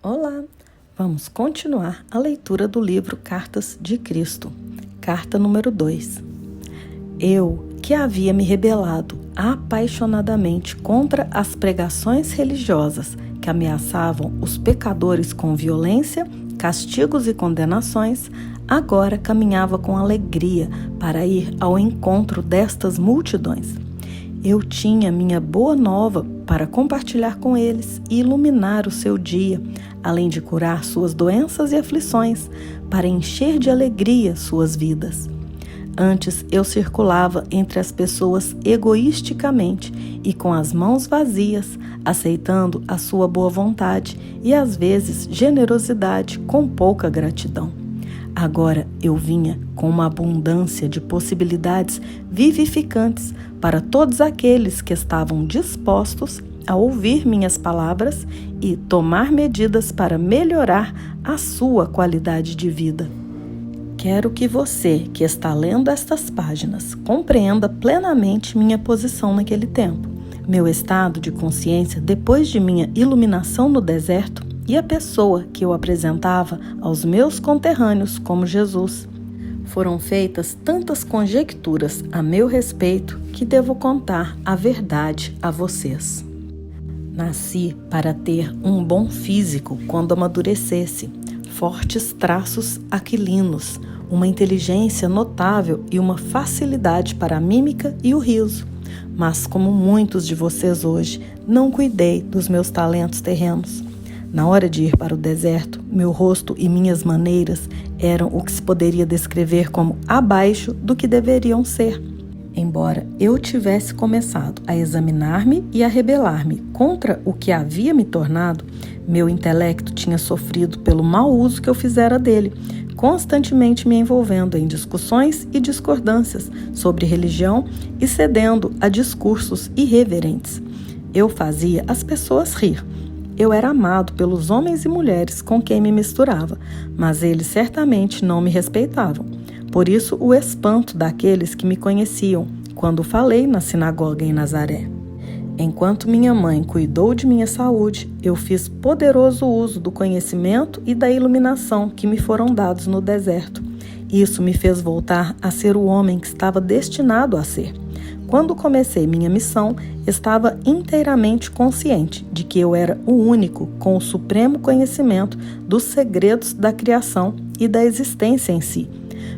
Olá! Vamos continuar a leitura do livro Cartas de Cristo, carta número 2. Eu, que havia me rebelado apaixonadamente contra as pregações religiosas que ameaçavam os pecadores com violência, castigos e condenações, agora caminhava com alegria para ir ao encontro destas multidões. Eu tinha minha boa nova para compartilhar com eles e iluminar o seu dia, além de curar suas doenças e aflições, para encher de alegria suas vidas. Antes eu circulava entre as pessoas egoisticamente e com as mãos vazias, aceitando a sua boa vontade e às vezes generosidade com pouca gratidão. Agora eu vinha com uma abundância de possibilidades vivificantes para todos aqueles que estavam dispostos a ouvir minhas palavras e tomar medidas para melhorar a sua qualidade de vida. Quero que você, que está lendo estas páginas, compreenda plenamente minha posição naquele tempo, meu estado de consciência depois de minha iluminação no deserto e a pessoa que eu apresentava aos meus conterrâneos como Jesus. Foram feitas tantas conjecturas a meu respeito que devo contar a verdade a vocês. Nasci para ter um bom físico quando amadurecesse, fortes traços aquilinos, uma inteligência notável e uma facilidade para a mímica e o riso. Mas, como muitos de vocês hoje, não cuidei dos meus talentos terrenos. Na hora de ir para o deserto, meu rosto e minhas maneiras eram o que se poderia descrever como abaixo do que deveriam ser. Embora eu tivesse começado a examinar-me e a rebelar-me contra o que havia me tornado, meu intelecto tinha sofrido pelo mau uso que eu fizera dele, constantemente me envolvendo em discussões e discordâncias sobre religião e cedendo a discursos irreverentes. Eu fazia as pessoas rir. Eu era amado pelos homens e mulheres com quem me misturava, mas eles certamente não me respeitavam. Por isso, o espanto daqueles que me conheciam quando falei na sinagoga em Nazaré. Enquanto minha mãe cuidou de minha saúde, eu fiz poderoso uso do conhecimento e da iluminação que me foram dados no deserto. Isso me fez voltar a ser o homem que estava destinado a ser. Quando comecei minha missão, estava inteiramente consciente de que eu era o único com o supremo conhecimento dos segredos da criação e da existência em si.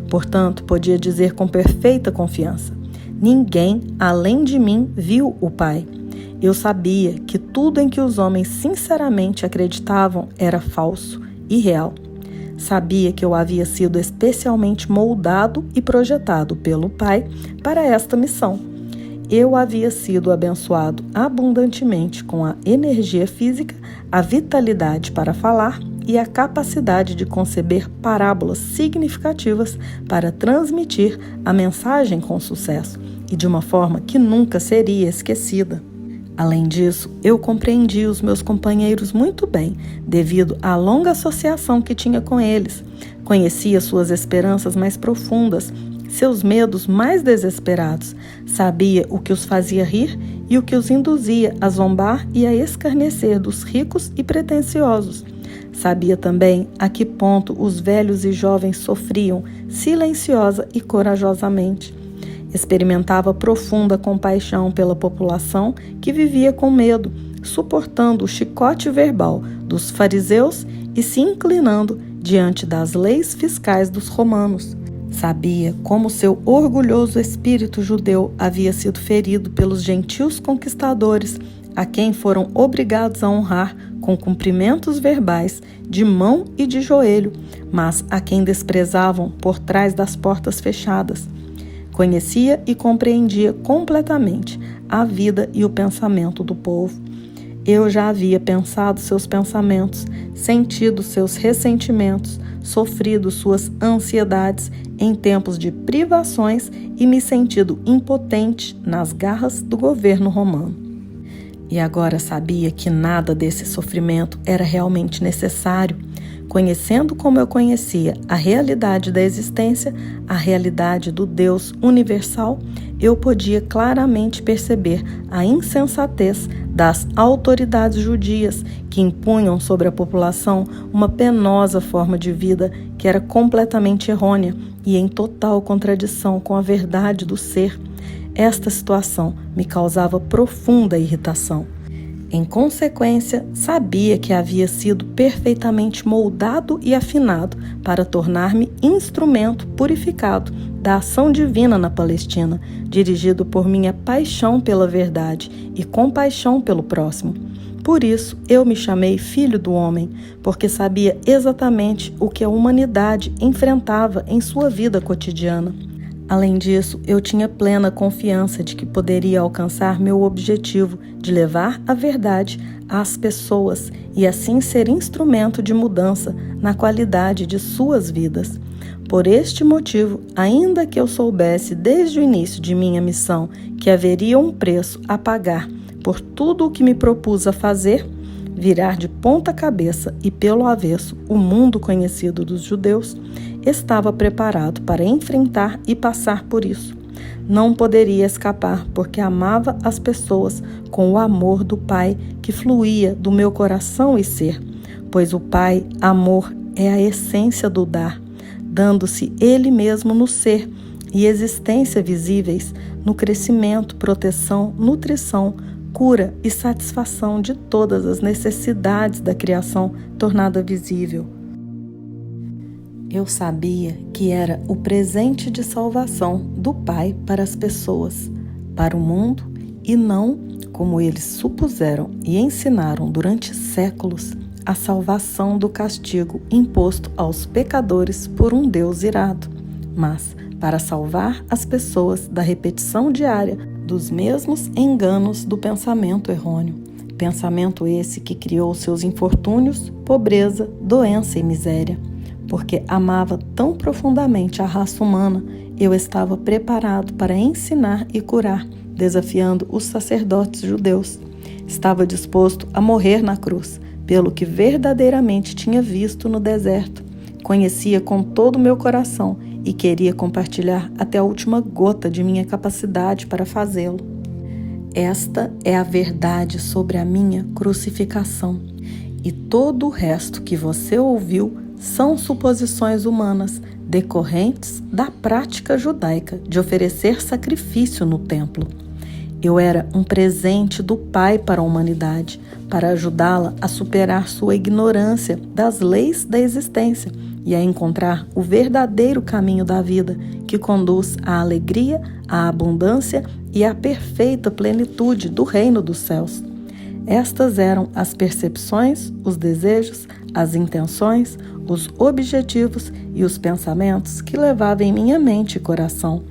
Portanto, podia dizer com perfeita confiança: ninguém, além de mim, viu o Pai. Eu sabia que tudo em que os homens sinceramente acreditavam era falso, irreal. Sabia que eu havia sido especialmente moldado e projetado pelo Pai para esta missão. Eu havia sido abençoado abundantemente com a energia física, a vitalidade para falar e a capacidade de conceber parábolas significativas para transmitir a mensagem com sucesso e de uma forma que nunca seria esquecida. Além disso, eu compreendi os meus companheiros muito bem, devido à longa associação que tinha com eles. Conhecia suas esperanças mais profundas, seus medos mais desesperados, sabia o que os fazia rir e o que os induzia a zombar e a escarnecer dos ricos e pretensiosos. Sabia também a que ponto os velhos e jovens sofriam silenciosa e corajosamente. Experimentava profunda compaixão pela população que vivia com medo, suportando o chicote verbal dos fariseus e se inclinando diante das leis fiscais dos romanos. Sabia como seu orgulhoso espírito judeu havia sido ferido pelos gentios conquistadores, a quem foram obrigados a honrar com cumprimentos verbais de mão e de joelho, mas a quem desprezavam por trás das portas fechadas. Conhecia e compreendia completamente a vida e o pensamento do povo. Eu já havia pensado seus pensamentos, sentido seus ressentimentos, sofrido suas ansiedades em tempos de privações e me sentido impotente nas garras do governo romano. E agora sabia que nada desse sofrimento era realmente necessário. Conhecendo como eu conhecia a realidade da existência, a realidade do Deus universal, eu podia claramente perceber a insensatez das autoridades judias que impunham sobre a população uma penosa forma de vida que era completamente errônea e em total contradição com a verdade do ser. Esta situação me causava profunda irritação. Em consequência, sabia que havia sido perfeitamente moldado e afinado para tornar-me instrumento purificado da ação divina na Palestina, dirigido por minha paixão pela verdade e compaixão pelo próximo. Por isso, eu me chamei Filho do Homem, porque sabia exatamente o que a humanidade enfrentava em sua vida cotidiana. Além disso, eu tinha plena confiança de que poderia alcançar meu objetivo de levar a verdade às pessoas e assim ser instrumento de mudança na qualidade de suas vidas. Por este motivo, ainda que eu soubesse desde o início de minha missão que haveria um preço a pagar por tudo o que me propus a fazer, virar de ponta cabeça e pelo avesso o mundo conhecido dos judeus, estava preparado para enfrentar e passar por isso. Não poderia escapar porque amava as pessoas com o amor do Pai que fluía do meu coração e ser, pois o Pai, amor, é a essência do dar, dando-se Ele mesmo no ser e existência visíveis, no crescimento, proteção, nutrição, cura e satisfação de todas as necessidades da criação tornada visível. Eu sabia que era o presente de salvação do Pai para as pessoas, para o mundo, e não, como eles supuseram e ensinaram durante séculos, a salvação do castigo imposto aos pecadores por um Deus irado, mas para salvar as pessoas da repetição diária dos mesmos enganos do pensamento errôneo. Pensamento esse que criou seus infortúnios, pobreza, doença e miséria. Porque amava tão profundamente a raça humana, eu estava preparado para ensinar e curar, desafiando os sacerdotes judeus. Estava disposto a morrer na cruz, pelo que verdadeiramente tinha visto no deserto. Conhecia com todo o meu coração e queria compartilhar até a última gota de minha capacidade para fazê-lo. Esta é a verdade sobre a minha crucificação. E todo o resto que você ouviu são suposições humanas decorrentes da prática judaica de oferecer sacrifício no templo. Eu era um presente do Pai para a humanidade, para ajudá-la a superar sua ignorância das leis da existência e a encontrar o verdadeiro caminho da vida, que conduz à alegria, à abundância e à perfeita plenitude do reino dos céus. Estas eram as percepções, os desejos, as intenções, os objetivos e os pensamentos que levava em minha mente e coração.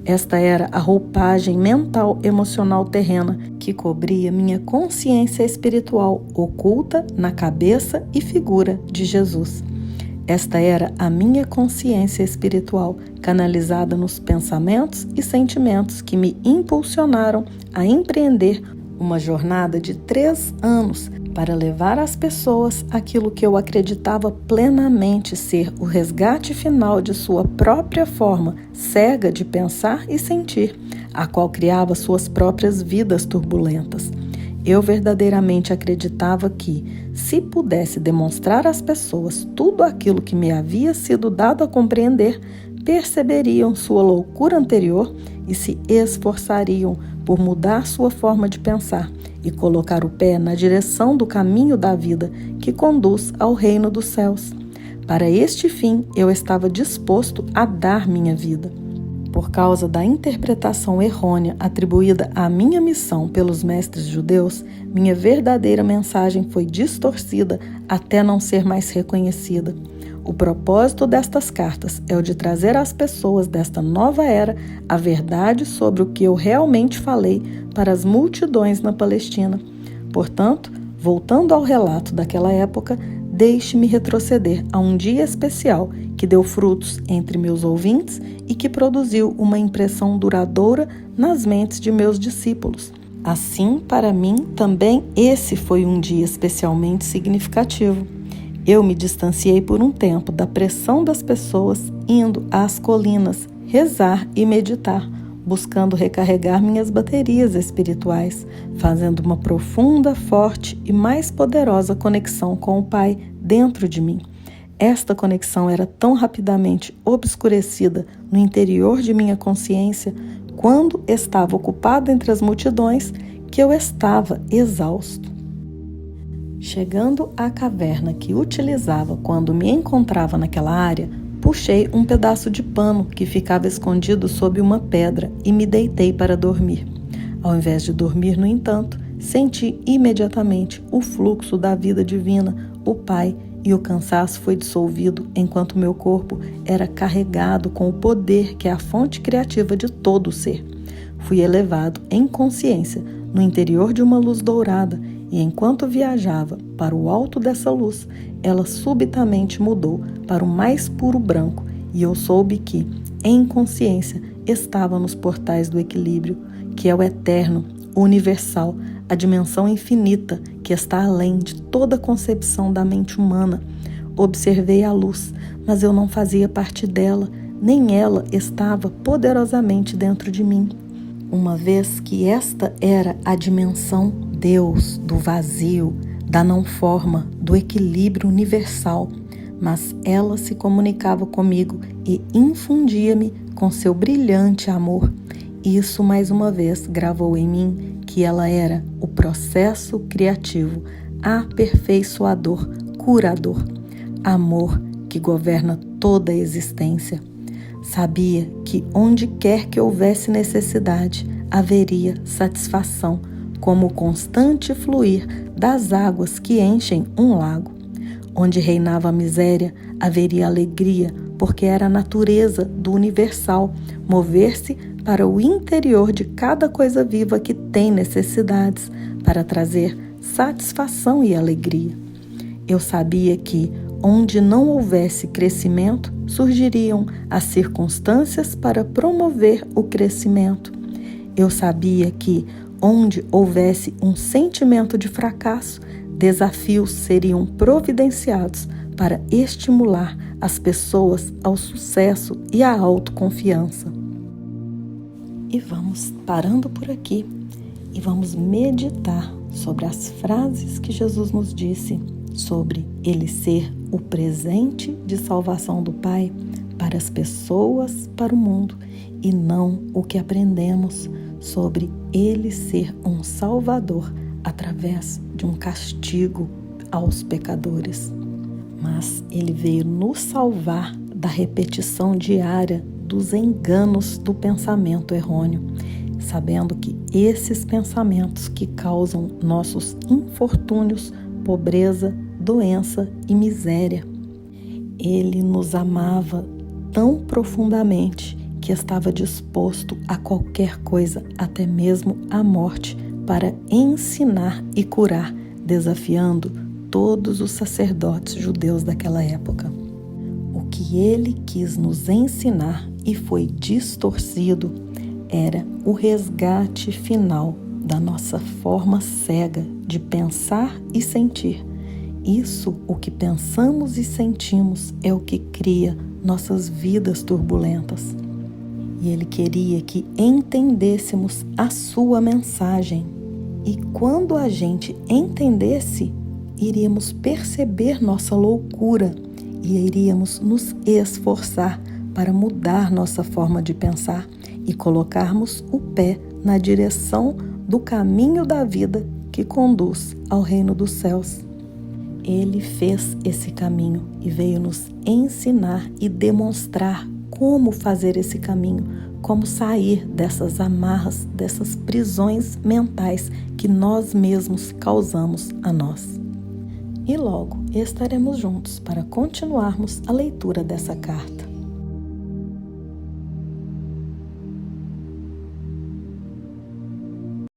Esta era a roupagem mental emocional terrena que cobria minha consciência espiritual oculta na cabeça e figura de Jesus. Esta era a minha consciência espiritual canalizada nos pensamentos e sentimentos que me impulsionaram a empreender uma jornada de 3 anos para levar às pessoas aquilo que eu acreditava plenamente ser o resgate final de sua própria forma cega de pensar e sentir, a qual criava suas próprias vidas turbulentas. Eu verdadeiramente acreditava que, se pudesse demonstrar às pessoas tudo aquilo que me havia sido dado a compreender, perceberiam sua loucura anterior e se esforçariam por mudar sua forma de pensar e colocar o pé na direção do caminho da vida que conduz ao reino dos céus. Para este fim, eu estava disposto a dar minha vida. Por causa da interpretação errônea atribuída à minha missão pelos mestres judeus, minha verdadeira mensagem foi distorcida até não ser mais reconhecida. O propósito destas cartas é o de trazer às pessoas desta nova era a verdade sobre o que eu realmente falei para as multidões na Palestina. Portanto, voltando ao relato daquela época, deixe-me retroceder a um dia especial que deu frutos entre meus ouvintes e que produziu uma impressão duradoura nas mentes de meus discípulos. Assim, para mim, também esse foi um dia especialmente significativo. Eu me distanciei por um tempo da pressão das pessoas, indo às colinas, rezar e meditar, buscando recarregar minhas baterias espirituais, fazendo uma profunda, forte e mais poderosa conexão com o Pai dentro de mim. Esta conexão era tão rapidamente obscurecida no interior de minha consciência, quando estava ocupado entre as multidões, que eu estava exausto. Chegando à caverna que utilizava quando me encontrava naquela área, puxei um pedaço de pano que ficava escondido sob uma pedra e me deitei para dormir. Ao invés de dormir, no entanto, senti imediatamente o fluxo da vida divina, o Pai, e o cansaço foi dissolvido enquanto meu corpo era carregado com o poder que é a fonte criativa de todo o ser. Fui elevado em consciência no interior de uma luz dourada e enquanto viajava para o alto dessa luz, ela subitamente mudou para o mais puro branco e eu soube que, em consciência, estava nos portais do equilíbrio, que é o eterno, o universal, a dimensão infinita que está além de toda concepção da mente humana. Observei a luz, mas eu não fazia parte dela, nem ela estava poderosamente dentro de mim. Uma vez que esta era a dimensão Deus, do vazio, da não-forma, do equilíbrio universal, mas ela se comunicava comigo e infundia-me com seu brilhante amor. Isso, mais uma vez, gravou em mim que ela era o processo criativo, aperfeiçoador, curador, amor que governa toda a existência. Sabia que onde quer que houvesse necessidade, haveria satisfação, como o constante fluir das águas que enchem um lago. Onde reinava a miséria, haveria alegria, porque era a natureza do universal mover-se para o interior de cada coisa viva que tem necessidades, para trazer satisfação e alegria. Eu sabia que, onde não houvesse crescimento, surgiriam as circunstâncias para promover o crescimento. Eu sabia que, onde houvesse um sentimento de fracasso, desafios seriam providenciados para estimular as pessoas ao sucesso e à autoconfiança. E vamos parando por aqui e vamos meditar sobre as frases que Jesus nos disse sobre Ele ser o presente de salvação do Pai para as pessoas, para o mundo, e não o que aprendemos sobre Ele ser um Salvador através de um castigo aos pecadores. Mas Ele veio nos salvar da repetição diária dos enganos do pensamento errôneo, sabendo que esses pensamentos que causam nossos infortúnios, pobreza, doença e miséria. Ele nos amava tão profundamente que estava disposto a qualquer coisa, até mesmo a morte, para ensinar e curar, desafiando todos os sacerdotes judeus daquela época. O que ele quis nos ensinar e foi distorcido era o resgate final da nossa forma cega de pensar e sentir. Isso, o que pensamos e sentimos, é o que cria nossas vidas turbulentas. E ele queria que entendêssemos a sua mensagem. E quando a gente entendesse, iríamos perceber nossa loucura e iríamos nos esforçar para mudar nossa forma de pensar e colocarmos o pé na direção do caminho da vida que conduz ao reino dos céus. Ele fez esse caminho e veio nos ensinar e demonstrar como fazer esse caminho, como sair dessas amarras, dessas prisões mentais que nós mesmos causamos a nós. E logo estaremos juntos para continuarmos a leitura dessa carta.